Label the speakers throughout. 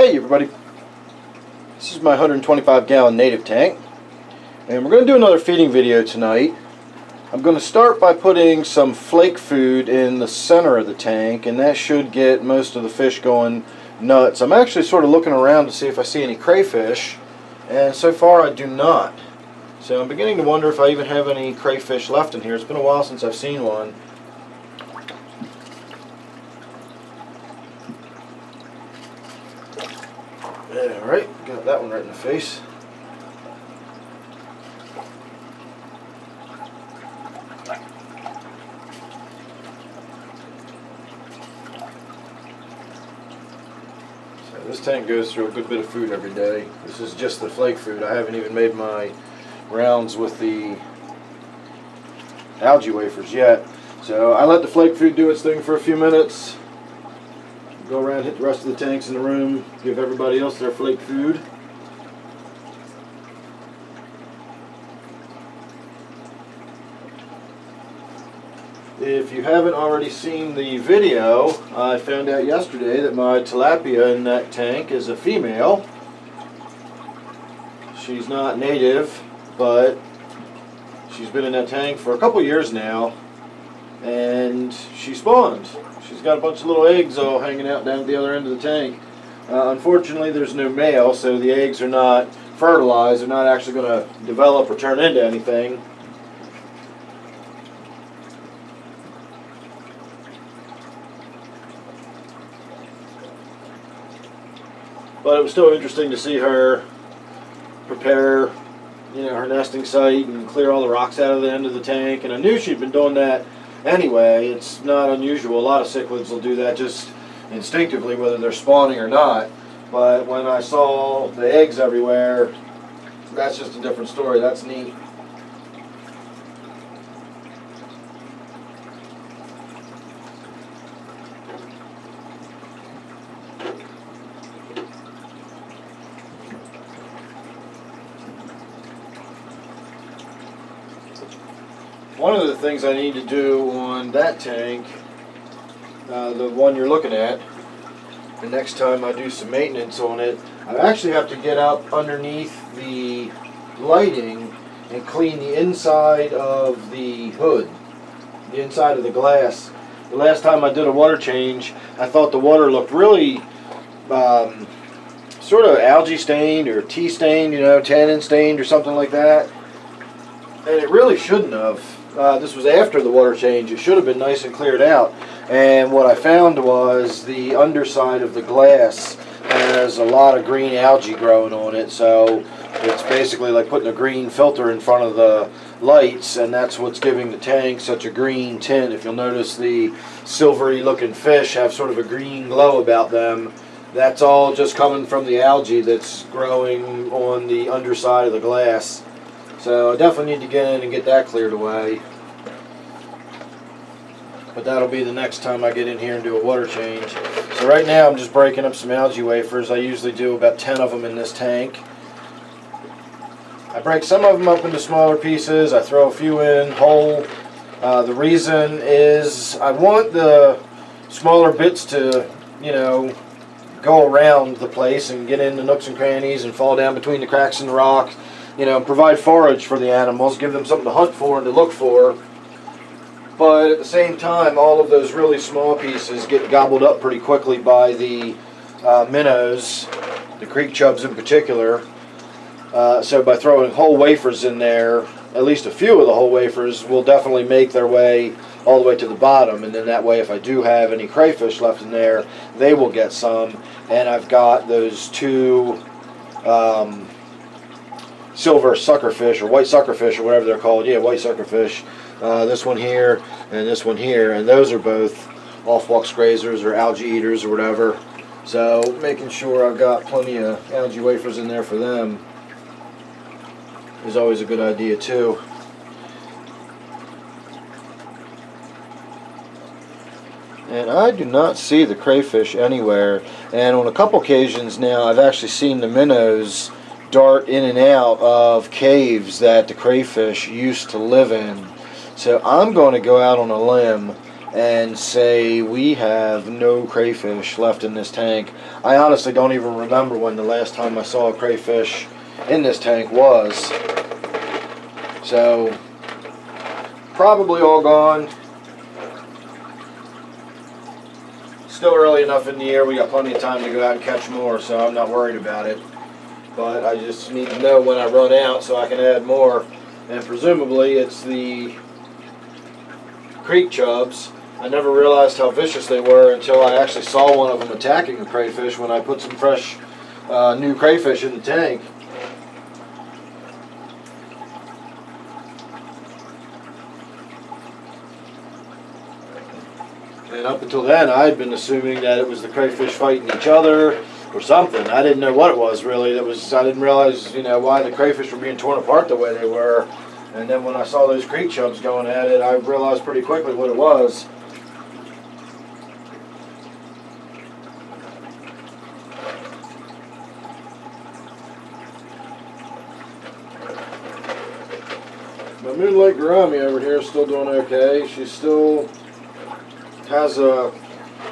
Speaker 1: Hey everybody, this is my 125 gallon native tank, and we're going to do another feeding video tonight. I'm going to start by putting some flake food in the center of the tank, and that should get most of the fish going nuts. I'm actually sort of looking around to see if I see any crayfish, and so far I do not. So I'm beginning to wonder if I even have any crayfish left in here. It's been a while since I've seen one. Alright, got that one right in the face. So this tank goes through a good bit of food every day. This is just the flake food. I haven't even made my rounds with the algae wafers yet. So I let the flake food do its thing for a few minutes. Go around, hit the rest of the tanks in the room, give everybody else their flake food. If you haven't already seen the video, I found out yesterday that my tilapia in that tank is a female. She's not native, but she's been in that tank for a couple years now, and she spawned. She's got a bunch of little eggs all hanging out down at the other end of the tank. Unfortunately, there's no male, so the eggs are not fertilized. They're not actually going to develop or turn into anything. But it was still interesting to see her prepare, her nesting site and clear all the rocks out of the end of the tank. And I knew she'd been doing that anyway. It's not unusual. A lot of cichlids will do that just instinctively, whether they're spawning or not. But when I saw the eggs everywhere, that's just a different story. That's neat. One of the things I need to do on that tank, the one you're looking at, the next time I do some maintenance on it, I actually have to get up underneath the lighting and clean the inside of the hood, the inside of the glass. The last time I did a water change, I thought the water looked really sort of algae stained or tea stained, tannin stained or something like that. And it really shouldn't have. This was after the water change. It should have been nice and cleared out. And what I found was the underside of the glass has a lot of green algae growing on it. So it's basically like putting a green filter in front of the lights, and that's what's giving the tank such a green tint. If you'll notice, the silvery looking fish have sort of a green glow about them. That's all just coming from the algae that's growing on the underside of the glass. So I definitely need to get in and get that cleared away. But that'll be the next time I get in here and do a water change. So right now I'm just breaking up some algae wafers. I usually do about 10 of them in this tank. I break some of them up into smaller pieces. I throw a few in whole. The reason is I want the smaller bits to, go around the place and get into nooks and crannies and fall down between the cracks in the rock. Provide forage for the animals, give them something to hunt for and to look for. But at the same time, all of those really small pieces get gobbled up pretty quickly by the minnows, the creek chubs in particular. So by throwing whole wafers in there, at least a few of the whole wafers will definitely make their way all the way to the bottom. And then that way, if I do have any crayfish left in there, they will get some. And I've got those two silver suckerfish or white suckerfish or whatever they're called. Yeah, white suckerfish. This one here and this one here, and those are both off-walks grazers or algae eaters or whatever. So making sure I've got plenty of algae wafers in there for them is always a good idea too. And I do not see the crayfish anywhere, and on a couple occasions now I've actually seen the minnows dart in and out of caves that the crayfish used to live in. So I'm going to go out on a limb and say we have no crayfish left in this tank. I honestly don't even remember when the last time I saw a crayfish in this tank was. So probably all gone. Still early enough in the year, we got plenty of time to go out and catch more, so I'm not worried about it. But I just need to know when I run out so I can add more. And presumably it's the creek chubs. I never realized how vicious they were until I actually saw one of them attacking a crayfish when I put some fresh new crayfish in the tank. And up until then, I had been assuming that it was the crayfish fighting each other or something. I didn't know what it was really. I didn't realize, you know, why the crayfish were being torn apart the way they were. And then when I saw those creek chubs going at it, I realized pretty quickly what it was. My Moonlight gourami over here is still doing okay. She still has a,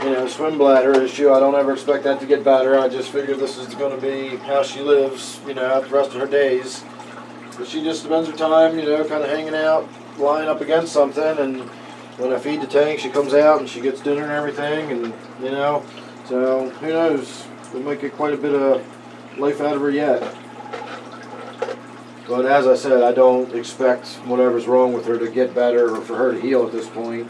Speaker 1: you know, swim bladder issue. I don't ever expect that to get better. I just figure this is going to be how she lives, you know, the rest of her days. But she just spends her time, you know, kind of hanging out, lying up against something, and when I feed the tank, she comes out and she gets dinner and everything, and, you know, so who knows? We might get quite a bit of life out of her yet. But as I said, I don't expect whatever's wrong with her to get better or for her to heal at this point.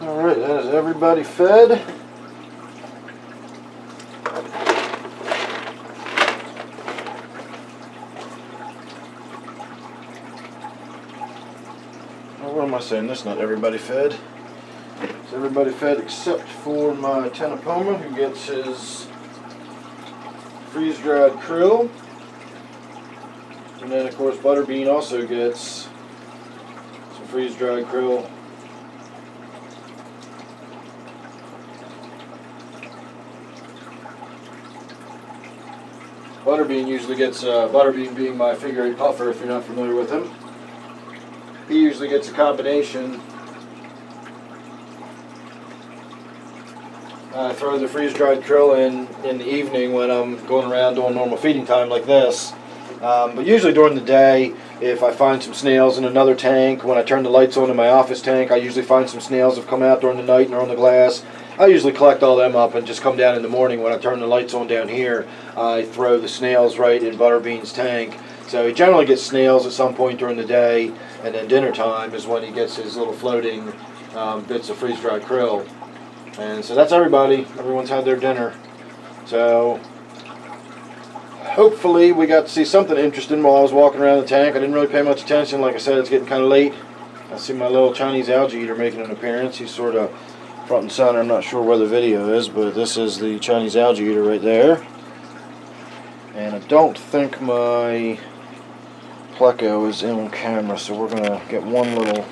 Speaker 1: Alright, that is everybody fed. Oh, what am I saying? That's not everybody fed. It's everybody fed except for my Tilapia, who gets his freeze-dried krill. And then, of course, Butterbean also gets some freeze-dried krill. Butterbean usually gets, Butterbean being my figure-8 puffer, if you're not familiar with him. He usually gets a combination. I throw the freeze-dried krill in the evening when I'm going around doing normal feeding time like this. But usually during the day, if I find some snails in another tank, when I turn the lights on in my office tank, I usually find some snails that have come out during the night and are on the glass. I usually collect all them up and just come down in the morning when I turn the lights on down here. I throw the snails right in Butterbean's tank. So he generally gets snails at some point during the day, and then dinner time is when he gets his little floating bits of freeze-dried krill. And so that's everybody. Everyone's had their dinner. So hopefully we got to see something interesting while I was walking around the tank. I didn't really pay much attention. Like I said, it's getting kind of late. I see my little Chinese algae eater making an appearance. He's sort of front and center. I'm not sure where the video is, but this is the Chinese algae eater right there. And I don't think my Pleco is in on camera, so we're going to get one little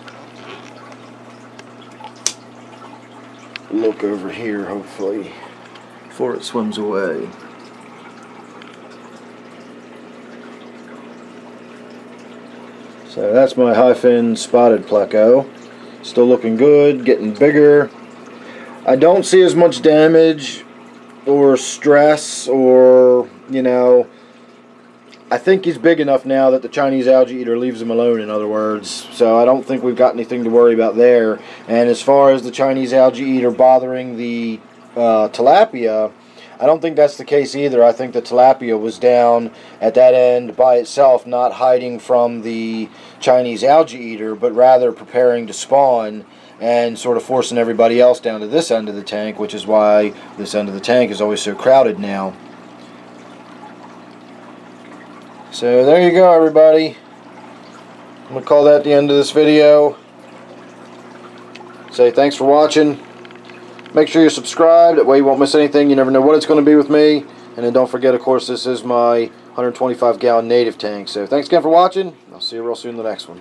Speaker 1: look over here, hopefully, before it swims away. So that's my high-fin spotted Pleco. Still looking good, getting bigger. I don't see as much damage or stress or, you know, I think he's big enough now that the Chinese algae eater leaves him alone, in other words. So I don't think we've got anything to worry about there. And as far as the Chinese algae eater bothering the tilapia, I don't think that's the case either. I think the tilapia was down at that end by itself, not hiding from the Chinese algae eater, but rather preparing to spawn and sort of forcing everybody else down to this end of the tank, which is why this end of the tank is always so crowded now. So there you go, everybody. I'm going to call that the end of this video. Say thanks for watching. Make sure you're subscribed, that way you won't miss anything. You never know what it's going to be with me. And then don't forget, of course, this is my 125 gallon native tank. So thanks again for watching. I'll see you real soon in the next one.